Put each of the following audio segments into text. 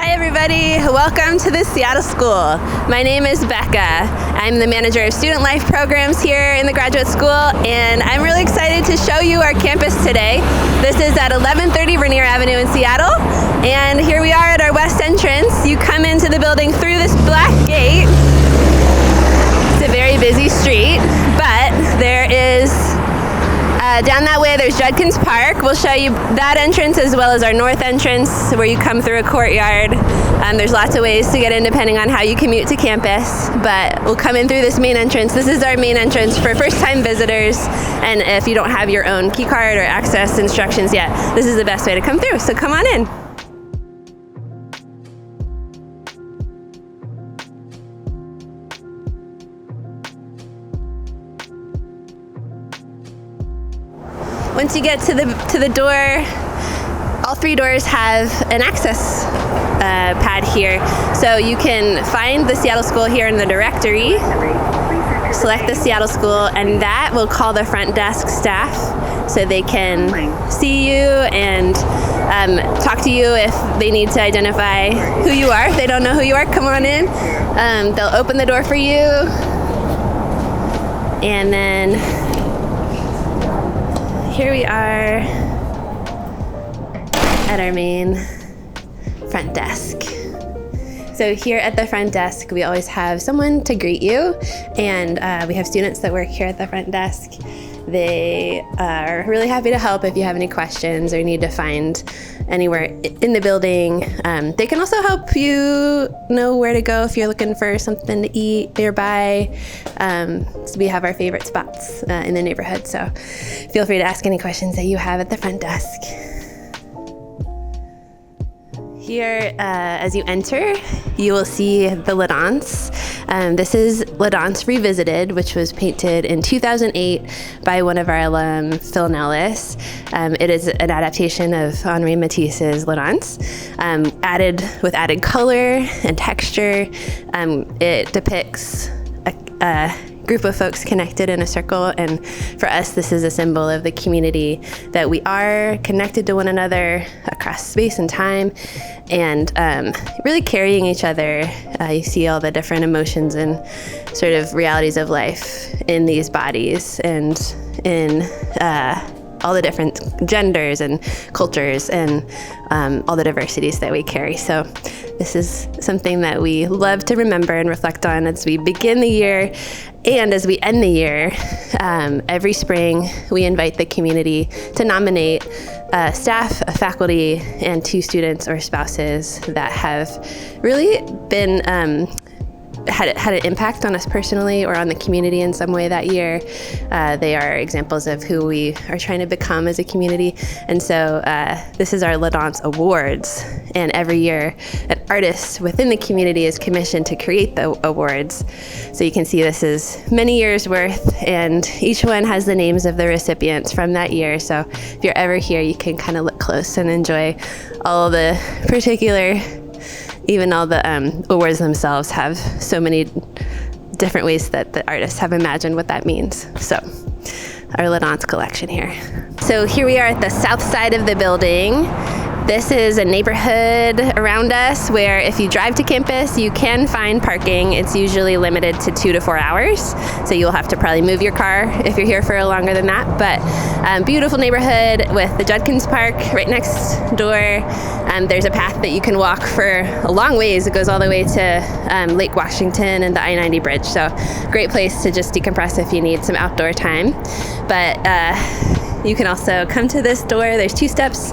Hi everybody, welcome to the Seattle School. My name is Becca. I'm the manager of student life programs here in the graduate school, and I'm really excited to show you our campus today. This is at 1130 Rainier Avenue in Seattle, and here we are at our west entrance. You come into the building through this black gate. It's a very busy street, but there is down that way there's Judkins Park. We'll show you that entrance as well as our north entrance where you come through a courtyard. There's lots of ways to get in depending on how you commute to campus, but we'll come in through this main entrance. This is our main entrance for first-time visitors, and if you don't have your own key card or access instructions yet, this is the best way to come through, so come on in. Once you get to the door, all three doors have an access pad here. So you can find the Seattle School here in the directory, select the Seattle School, and that will call the front desk staff so they can see you and talk to you if they need to identify who you are. If they don't know who you are, come on in. They'll open the door for you, and then here we are at our main front desk. So here at the front desk, we always have someone to greet you, and we have students that work here at the front desk. They are really happy to help if you have any questions or need to find anywhere in the building. They can also help you know where to go if you're looking for something to eat nearby. So we have our favorite spots in the neighborhood, so feel free to ask any questions that you have at the front desk. Here, as you enter, you will see the La Danse. This is La Danse Revisited, which was painted in 2008 by one of our alum, Phil Nellis. It is an adaptation of Henri Matisse's La Danse, added color and texture. It depicts a group of folks connected in a circle, and for us this is a symbol of the community, that we are connected to one another across space and time, and really carrying each other. You see all the different emotions and sort of realities of life in these bodies, and in all the different genders and cultures and all the diversities that we carry. So this is something that we love to remember and reflect on as we begin the year and as we end the year. Every spring, we invite the community to nominate staff, faculty, and 2 students or spouses that have really been had an impact on us personally or on the community in some way that year. They are examples of who we are trying to become as a community. And so this is our La Danse Awards. And every year, an artist within the community is commissioned to create the awards. So you can see this is many years worth, and each one has the names of the recipients from that year. So if you're ever here, you can kind of look close and enjoy all the particular. Even all the awards themselves have so many different ways that the artists have imagined what that means. So our La Danse collection here. So here we are at the south side of the building. This is a neighborhood around us where if you drive to campus, you can find parking. It's usually limited to 2 to 4 hours, so you'll have to probably move your car if you're here for longer than that. But beautiful neighborhood with the Judkins Park right next door. There's a path that you can walk for a long ways. It goes all the way to Lake Washington and the I-90 bridge, so great place to just decompress if you need some outdoor time. But you can also come to this door. There's 2 steps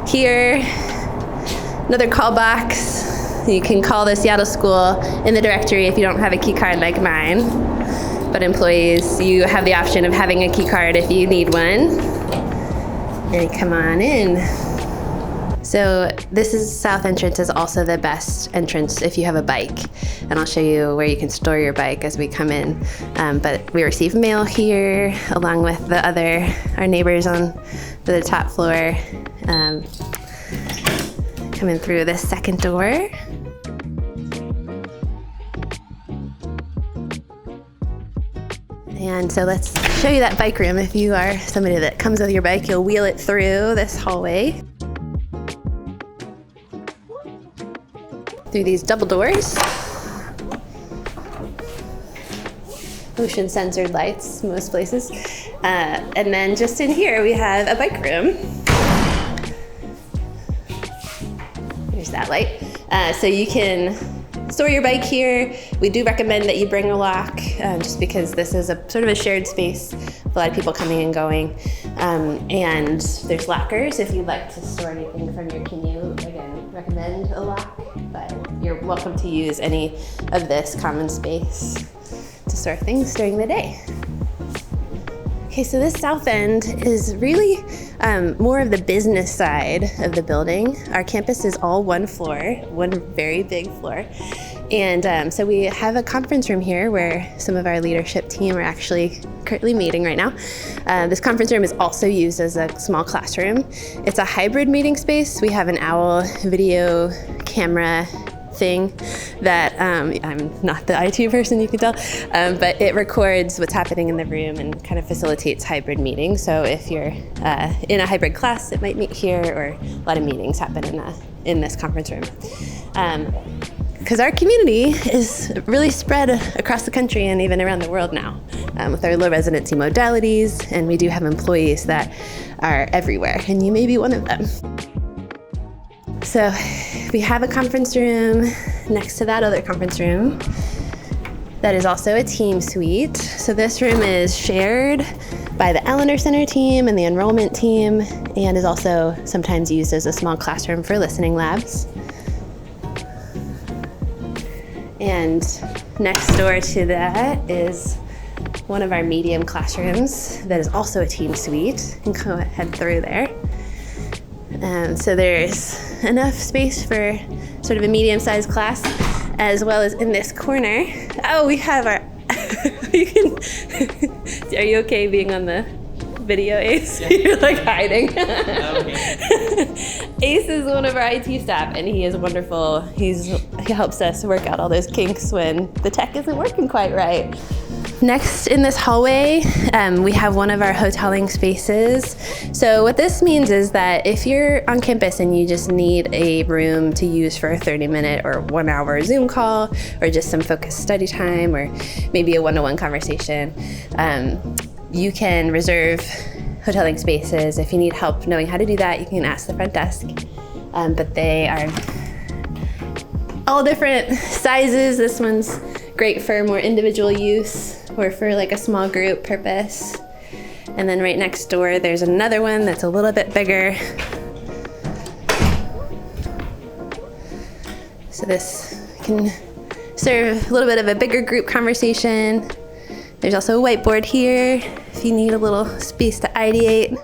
here, another call box. You can call the Seattle School in the directory if you don't have a key card like mine. But employees, you have the option of having a key card if you need one. And come on in. So this south entrance is also the best entrance if you have a bike. And I'll show you where you can store your bike as we come in. But we receive mail here along with our neighbors on the top floor. Coming through this second door. And so let's show you that bike room. If you are somebody that comes with your bike, you'll wheel it through this hallway. through these double doors. Motion censored lights most places. And then just in here we have a bike room. There's that light. So you can store your bike here. We do recommend that you bring a lock just because this is a sort of a shared space with a lot of people coming and going. And there's lockers if you'd like to store anything from your commute. Again, recommend a lock, but you're welcome to use any of this common space to store things during the day. Okay, so this south end is really more of the business side of the building. Our campus is all one floor, one very big floor. And so we have a conference room here where some of our leadership team are actually currently meeting right now. This conference room is also used as a small classroom. It's a hybrid meeting space. We have an OWL video camera thing that I'm not the IT person, you can tell, but it records what's happening in the room and kind of facilitates hybrid meetings. So if you're in a hybrid class, it might meet here, or a lot of meetings happen in this conference room. Because our community is really spread across the country and even around the world now with our low residency modalities, and we do have employees that are everywhere, and you may be one of them. So we have a conference room next to that other conference room that is also a team suite. So this room is shared by the Eleanor Center team and the enrollment team, and is also sometimes used as a small classroom for listening labs. And next door to that is one of our medium classrooms that is also a team suite. You can go ahead through there. So there's enough space for sort of a medium-sized class, as well as in this corner. Oh, we have our, you can, are you okay being on the video, Ace? Yeah. You're like hiding. Ace is one of our IT staff, and he is wonderful. He helps us work out all those kinks when the tech isn't working quite right. Next in this hallway, we have one of our hoteling spaces. So what this means is that if you're on campus and you just need a room to use for a 30-minute or 1-hour Zoom call, or just some focused study time, or maybe a one-to-one conversation, you can reserve hoteling spaces. If you need help knowing how to do that, you can ask the front desk. But they are all different sizes. This one's great for more individual use or for like a small group purpose. And then right next door, there's another one that's a little bit bigger. So this can serve a little bit of a bigger group conversation. There's also a whiteboard here if you need a little space to ideate.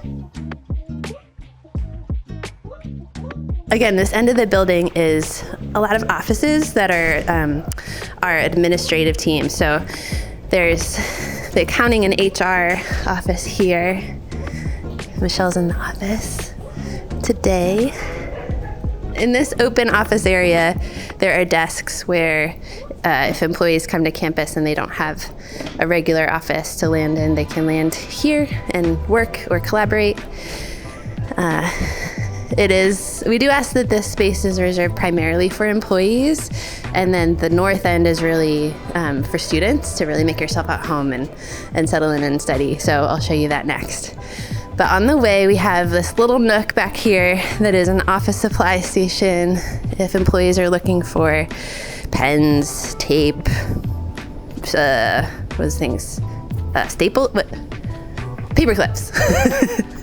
Again, this end of the building is a lot of offices that are our administrative team. So there's the accounting and HR office here. Michelle's in the office today. In this open office area, there are desks where if employees come to campus and they don't have a regular office to land in, they can land here and work or collaborate. We do ask that this space is reserved primarily for employees, and then the north end is really for students to really make yourself at home and settle in and study. So I'll show you that next. But on the way, we have this little nook back here that is an office supply station if employees are looking for pens, tape, paper clips.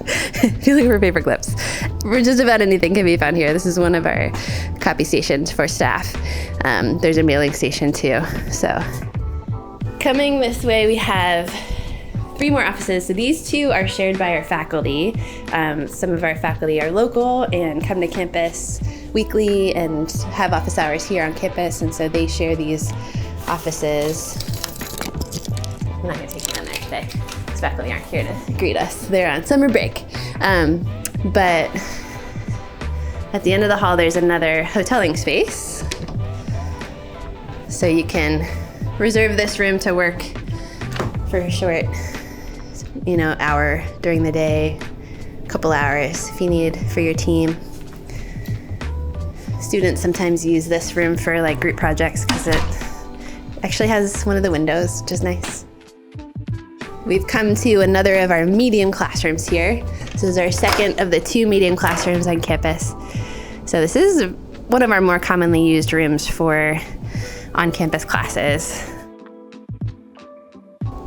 If you're looking for paper clips, just about anything can be found here. This is one of our copy stations for staff. There's a mailing station too. So coming this way, we have 3 more offices. So these 2 are shared by our faculty. Some of our faculty are local and come to campus weekly and have office hours here on campus, and so they share these offices. I'm not gonna take you in there today. These faculty aren't here to greet us. They're on summer break. But at the end of the hall, there's another hoteling space. So you can reserve this room to work for a short, hour during the day, a couple hours if you need for your team. Students sometimes use this room for like group projects because it actually has one of the windows, which is nice. We've come to another of our medium classrooms here. This is our second of the 2 medium classrooms on campus. So this is one of our more commonly used rooms for on-campus classes.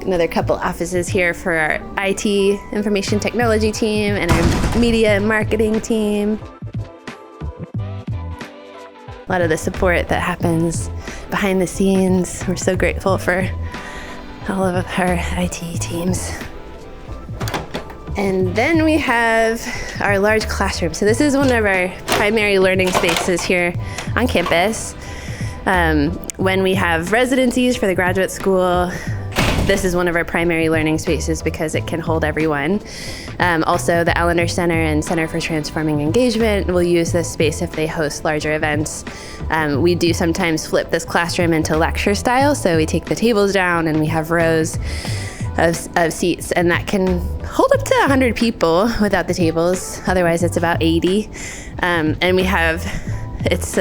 Another couple offices here for our IT, information technology team, and our media and marketing team. A lot of the support that happens behind the scenes. We're so grateful for all of our IT teams. And then we have our large classroom. So this is one of our primary learning spaces here on campus. When we have residencies for the graduate school, this is one of our primary learning spaces because it can hold everyone. Also, the Ellender Center and Center for Transforming Engagement will use this space if they host larger events. We do sometimes flip this classroom into lecture style, so we take the tables down and we have rows of seats, and that can hold up to 100 people without the tables. Otherwise, it's about 80. And we have it's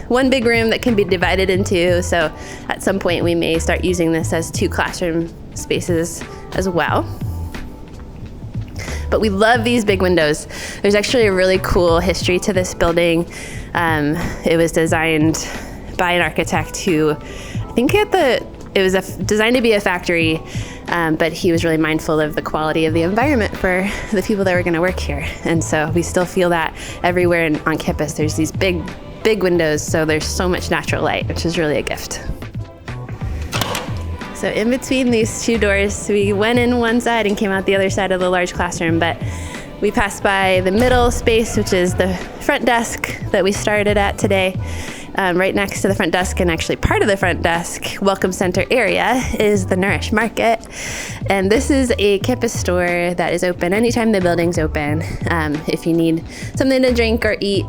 one big room that can be divided in 2, so at some point we may start using this as 2 classroom spaces as well. But we love these big windows. There's actually a really cool history to this building. It was designed by an architect who, I think it was designed to be a factory, but he was really mindful of the quality of the environment for the people that were going to work here. And so we still feel that everywhere on campus. There's these big windows, so there's so much natural light, which is really a gift. So in between these 2 doors, we went in one side and came out the other side of the large classroom, but we passed by the middle space, which is the front desk that we started at today. Right next to the front desk, and actually part of the front desk welcome center area, is the Nourish Market. And this is a campus store that is open anytime the building's open. If you need something to drink or eat,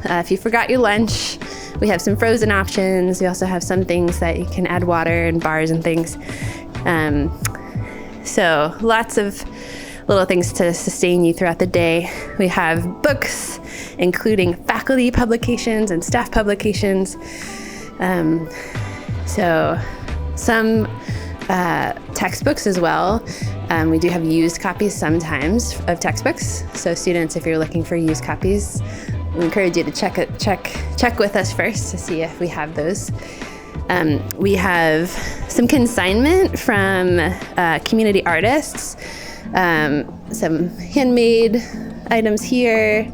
if you forgot your lunch, we have some frozen options. We also have some things that you can add water and bars and things. So lots of little things to sustain you throughout the day. We have books, including faculty publications and staff publications. So some textbooks as well. We do have used copies sometimes of textbooks. So students, if you're looking for used copies, we encourage you to check with us first to see if we have those. We have some consignment from community artists, some handmade items here,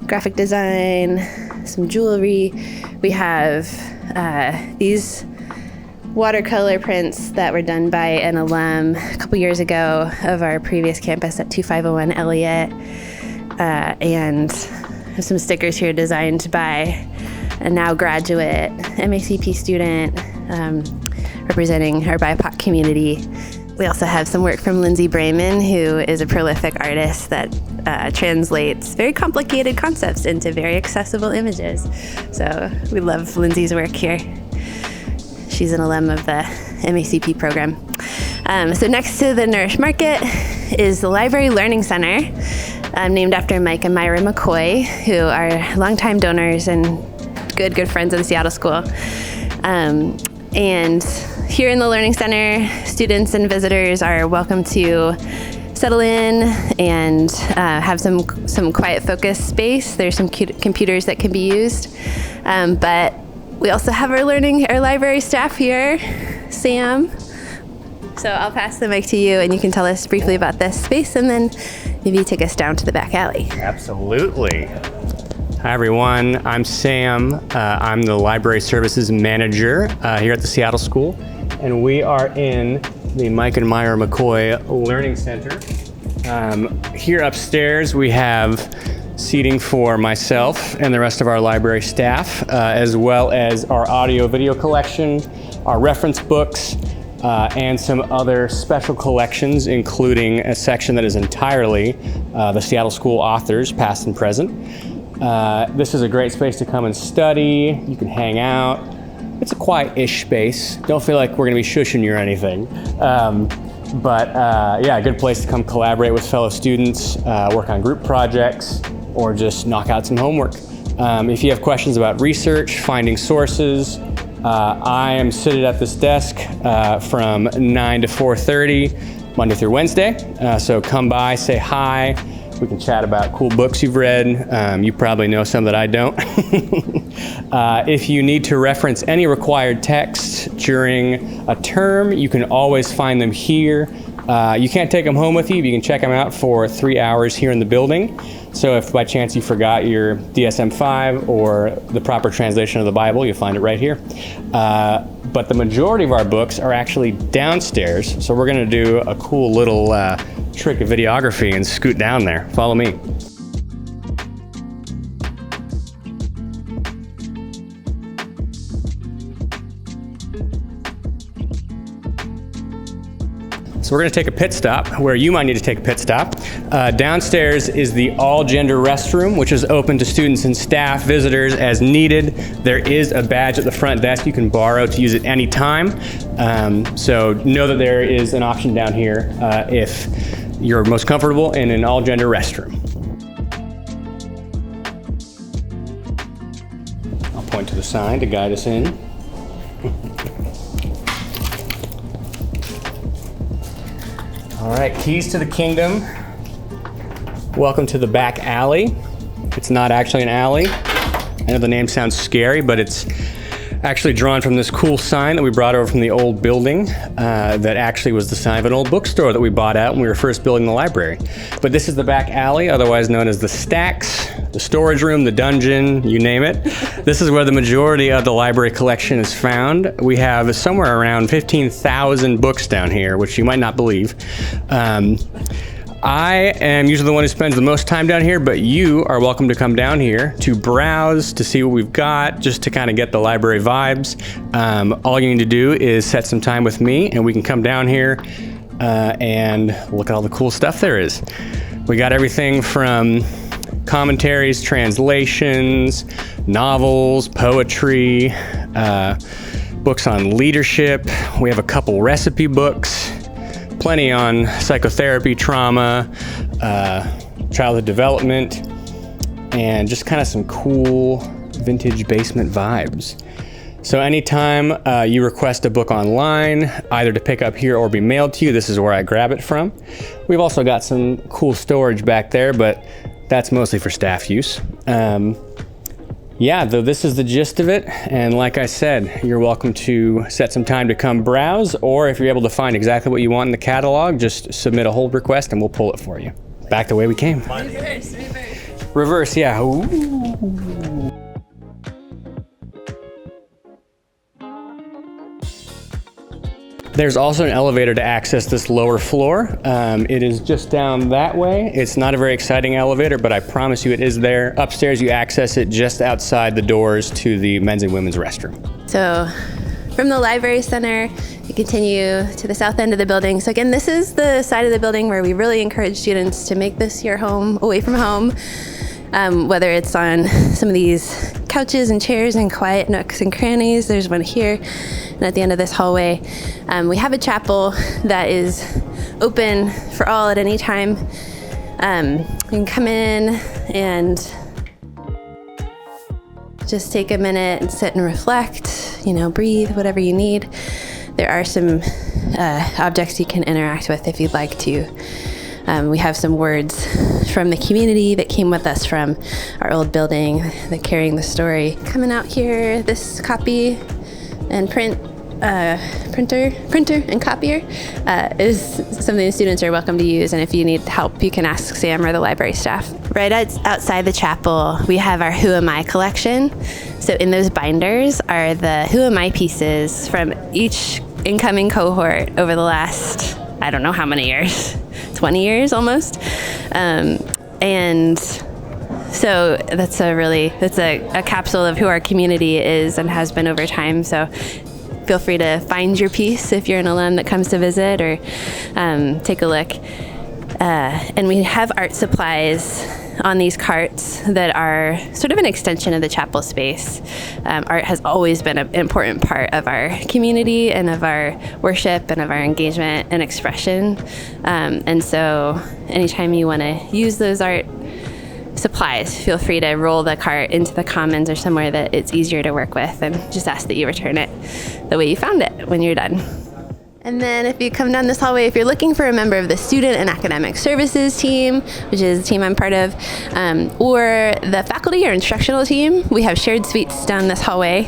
graphic design, some jewelry. We have these watercolor prints that were done by an alum a couple years ago of our previous campus at 2501 Elliott, and some stickers here designed by a now graduate MACP student representing our BIPOC community. We also have some work from Lindsay Brayman, who is a prolific artist that translates very complicated concepts into very accessible images. So we love Lindsay's work here. She's an alum of the MACP program. So next to the Nourish Market is the Library Learning Center, named after Mike and Myra McCoy, who are longtime donors and good friends of the Seattle School. And here in the Learning Center, students and visitors are welcome to settle in and have some quiet focus space. There's some computers that can be used. But we also have our library staff here, Sam. So I'll pass the mic to you and you can tell us briefly about this space and then maybe take us down to the back alley. Absolutely. Hi everyone, I'm Sam. I'm the Library Services Manager here at the Seattle School, and we are in the Mike and Myra McCoy Learning Center. Here upstairs we have seating for myself and the rest of our library staff, as well as our audio-video collection, our reference books, and some other special collections, including a section that is entirely the Seattle School authors, past and present. This is a great space to come and study. You can hang out. It's a quiet-ish space. Don't feel like we're gonna be shushing you or anything. Yeah, a good place to come collaborate with fellow students, work on group projects, or just knock out some homework. If you have questions about research, finding sources, I am seated at this desk from 9 to 4:30, Monday through Wednesday. So come by, say hi. We can chat about cool books you've read. You probably know some that I don't. If you need to reference any required texts during a term, you can always find them here. You can't take them home with you, but you can check them out for 3 hours here in the building. So if by chance you forgot your DSM-5 or the proper translation of the Bible, you'll find it right here. But the majority of our books are actually downstairs, so we're gonna do a cool little trick of videography and scoot down there. Follow me. So we're gonna take a pit stop where you might need to take a pit stop. Downstairs is the all-gender restroom, which is open to students and staff, visitors as needed. There is a badge at the front desk you can borrow to use at any time. So know that there is an option down here if you're most comfortable in an all-gender restroom. I'll point to the sign to guide us in. All right, keys to the kingdom. Welcome to the back alley. It's not actually an alley. I know the name sounds scary, but it's actually drawn from this cool sign that we brought over from the old building that actually was the sign of an old bookstore that we bought out when we were first building the library. But this is the back alley, otherwise known as the stacks, the storage room, the dungeon, you name it. This is where the majority of the library collection is found. We have somewhere around 15,000 books down here, which you might not believe. I am usually the one who spends the most time down here, but you are welcome to come down here to browse, to see what we've got, just to kind of get the library vibes. All you need to do is set some time with me and we can come down here and look at all the cool stuff there is. We got everything from commentaries, translations, novels, poetry, books on leadership. We have a couple recipe books. Plenty on psychotherapy, trauma, childhood development, and just kind of some cool vintage basement vibes. So anytime you request a book online, either to pick up here or be mailed to you, this is where I grab it from. We've also got some cool storage back there, but that's mostly for staff use. Yeah, though this is the gist of it, and like I said, you're welcome to set some time to come browse, or if you're able to find exactly what you want in the catalog, just submit a hold request and we'll pull it for you. Back the way we came. Reverse. Reverse, yeah. Ooh. There's also an elevator to access this lower floor. It is just down that way. It's not a very exciting elevator, but I promise you it is there. Upstairs, you access it just outside the doors to the men's and women's restroom. So from the library center, you continue to the south end of the building. So again, this is the side of the building where we really encourage students to make this your home, away from home. Whether it's on some of these couches and chairs and quiet nooks and crannies. There's one here, and at the end of this hallway, we have a chapel that is open for all at any time. You can come in and just take a minute and sit and reflect, breathe, whatever you need. There are some objects you can interact with if you'd like to. We have some words from the community that came with us from our old building, the Carrying the Story. Coming out here, this copy and printer and copier is something the students are welcome to use, and if you need help, you can ask Sam or the library staff. Right outside the chapel, we have our Who Am I collection. So in those binders are the Who Am I pieces from each incoming cohort over the last, I don't know how many years, 20 years almost. And so that's a capsule of who our community is and has been over time. So feel free to find your piece if you're an alum that comes to visit, or take a look. And we have art supplies on these carts that are sort of an extension of the chapel space. Art has always been an important part of our community and of our worship and of our engagement and expression. And so anytime you want to use those art supplies, feel free to roll the cart into the commons or somewhere that it's easier to work with, and just ask that you return it the way you found it when you're done. And then if you come down this hallway, if you're looking for a member of the Student and Academic Services team, which is the team I'm part of, or the faculty or instructional team, we have shared suites down this hallway.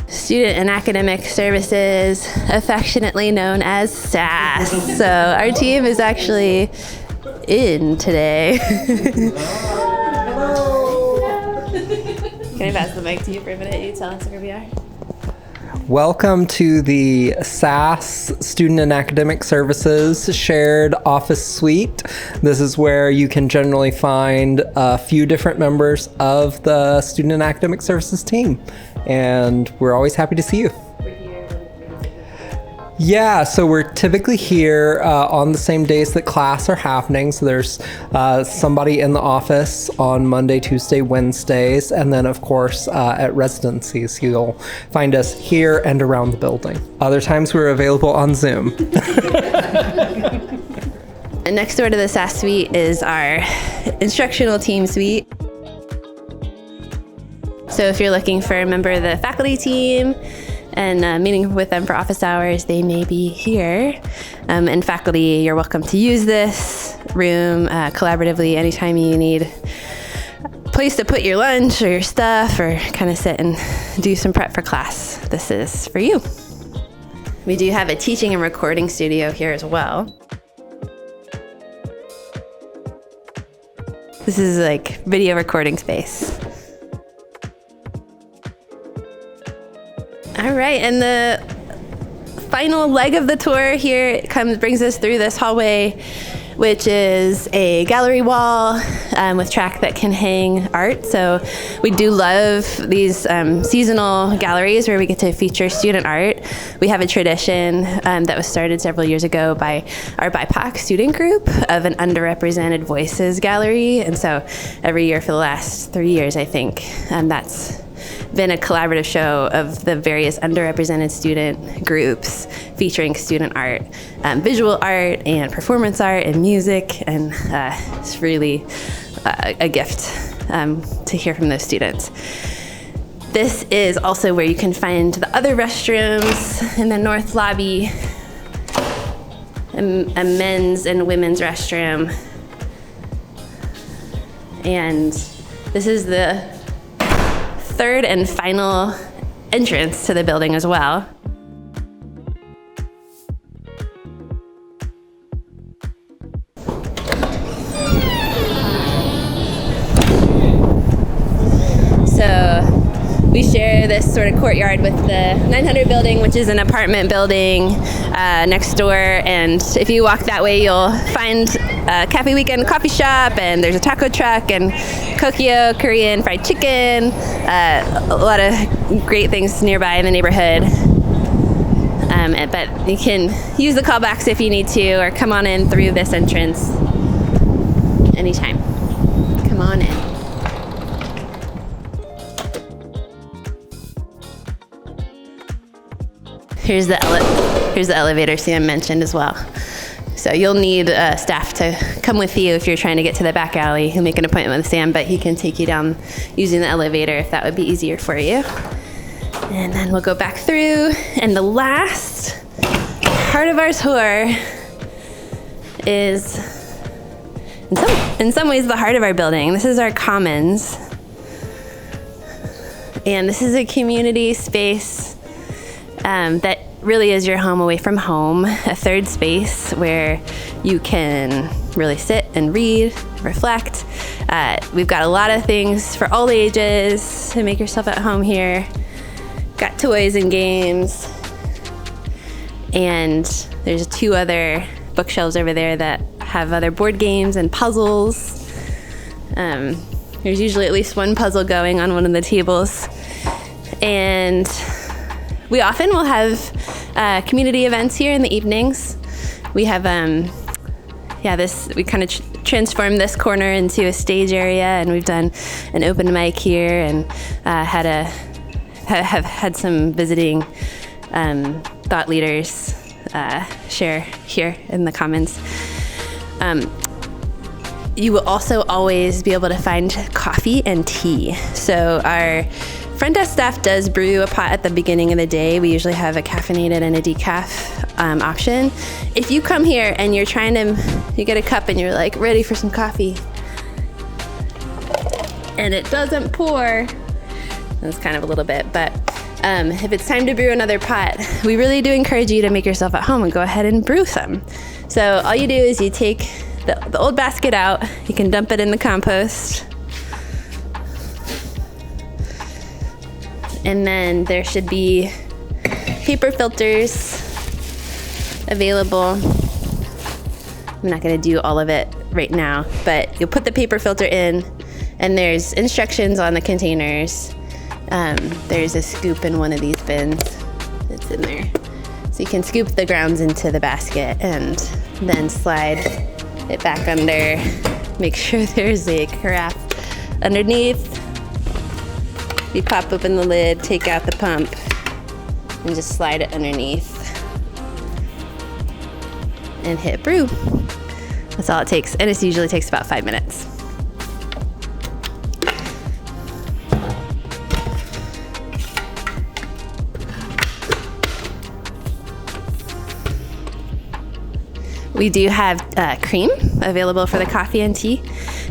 Student and Academic Services, affectionately known as SAS. So our team is actually in today. Can I pass the mic to you for a minute? You tell us where we are. Welcome to the SAS Student and Academic Services Shared Office Suite. This is where you can generally find a few different members of the Student and Academic Services team. And we're always happy to see you. Yeah, so we're typically here on the same days that class are happening. So there's somebody in the office on Monday, Tuesday, Wednesdays, and then of course at residencies, you'll find us here and around the building. Other times we're available on Zoom. And next door to the SAS suite is our instructional team suite. So if you're looking for a member of the faculty team, and meeting with them for office hours, they may be here. And faculty, you're welcome to use this room collaboratively anytime you need a place to put your lunch or your stuff, or kind of sit and do some prep for class. This is for you. We do have a teaching and recording studio here as well. This is like video recording space. All right, and the final leg of the tour here brings us through this hallway, which is a gallery wall with track that can hang art. So we do love these seasonal galleries where we get to feature student art. We have a tradition that was started several years ago by our BIPOC student group of an underrepresented voices gallery. And so every year for the last 3 years, I think, that's been a collaborative show of the various underrepresented student groups featuring student art, visual art and performance art and music, and it's really a gift to hear from those students. This is also where you can find the other restrooms in the north lobby, a men's and women's restroom, and this is the third and final entrance to the building as well. So we share this sort of courtyard with the 900 building, which is an apartment building next door. And if you walk that way, you'll find a Cafe Weekend coffee shop, and there's a taco truck and Kokyo Korean fried chicken, a lot of great things nearby in the neighborhood. But you can use the callbacks if you need to, or come on in through this entrance anytime. Come on in. Here's the elevator Sam mentioned as well. So you'll need staff to come with you if you're trying to get to the back alley. You'll make an appointment with Sam, but he can take you down using the elevator if that would be easier for you. And then we'll go back through, and the last part of our tour is in some ways the heart of our building. This is our commons. And this is a community space that really is your home away from home, a third space where you can really sit and read, reflect. We've got a lot of things for all ages to make yourself at home here. Got toys and games. And there's 2 other bookshelves over there that have other board games and puzzles. There's usually at least one puzzle going on one of the tables. And we often will have community events here in the evenings. We have, we kind of transformed this corner into a stage area, and we've done an open mic here, and have had some visiting thought leaders share here in the Commons. you will also always be able to find coffee and tea. So our front desk staff does brew a pot at the beginning of the day. We usually have a caffeinated and a decaf option. If you come here and you get a cup and you're like ready for some coffee and it doesn't pour, that's kind of a little bit, but if it's time to brew another pot, we really do encourage you to make yourself at home and go ahead and brew some. So all you do is you take the old basket out, you can dump it in the compost, and then there should be paper filters available. I'm not going to do all of it right now, but you'll put the paper filter in, and there's instructions on the containers. There's a scoop in one of these bins that's in there. So you can scoop the grounds into the basket and then slide it back under. Make sure there's a carafe underneath. You pop open the lid, take out the pump, and just slide it underneath and hit brew. That's all it takes, and it usually takes about 5 minutes. We do have cream available for the coffee and tea.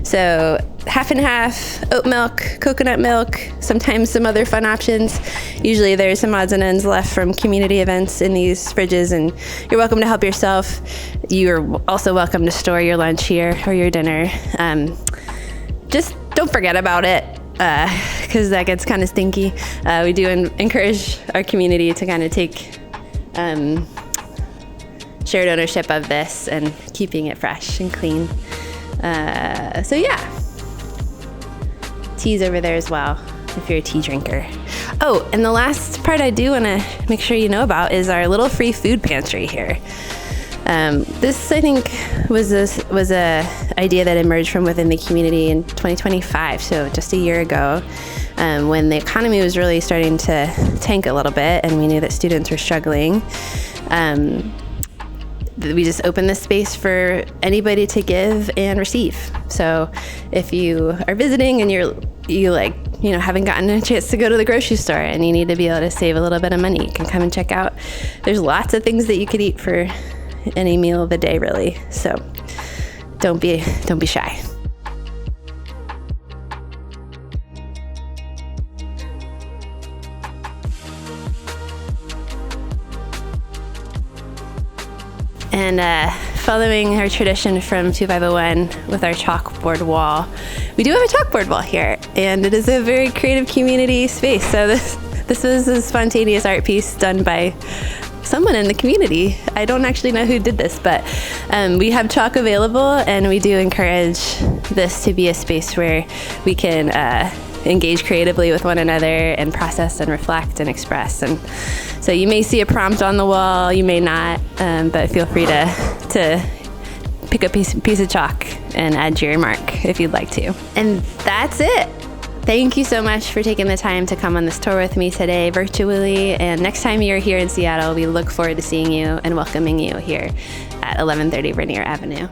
So half and half, oat milk, coconut milk, sometimes some other fun options. Usually there's some odds and ends left from community events in these fridges, and you're welcome to help yourself. You're also welcome to store your lunch here or your dinner. Just don't forget about it, because that gets kind of stinky. We do encourage our community to kind of take shared ownership of this and keeping it fresh and clean. So yeah, tea's over there as well if you're a tea drinker. Oh, and the last part I do want to make sure you know about is our little free food pantry here. This, I think, was a idea that emerged from within the community in 2025, so just a year ago, when the economy was really starting to tank a little bit and we knew that students were struggling. We just open this space for anybody to give and receive. So if you are visiting and you haven't gotten a chance to go to the grocery store and you need to be able to save a little bit of money, you can come and check out. There's lots of things that you could eat for any meal of the day, really. So don't be shy. And following our tradition from 2501 with our chalkboard wall, we do have a chalkboard wall here, and it is a very creative community space. So this is a spontaneous art piece done by someone in the community. I don't actually know who did this, but we have chalk available, and we do encourage this to be a space where we can engage creatively with one another and process and reflect and express. And so you may see a prompt on the wall, you may not, but feel free to pick a piece of chalk and add your mark if you'd like to. And that's it. Thank you so much for taking the time to come on this tour with me today virtually. And next time you're here in Seattle, we look forward to seeing you and welcoming you here at 1130 Rainier Avenue.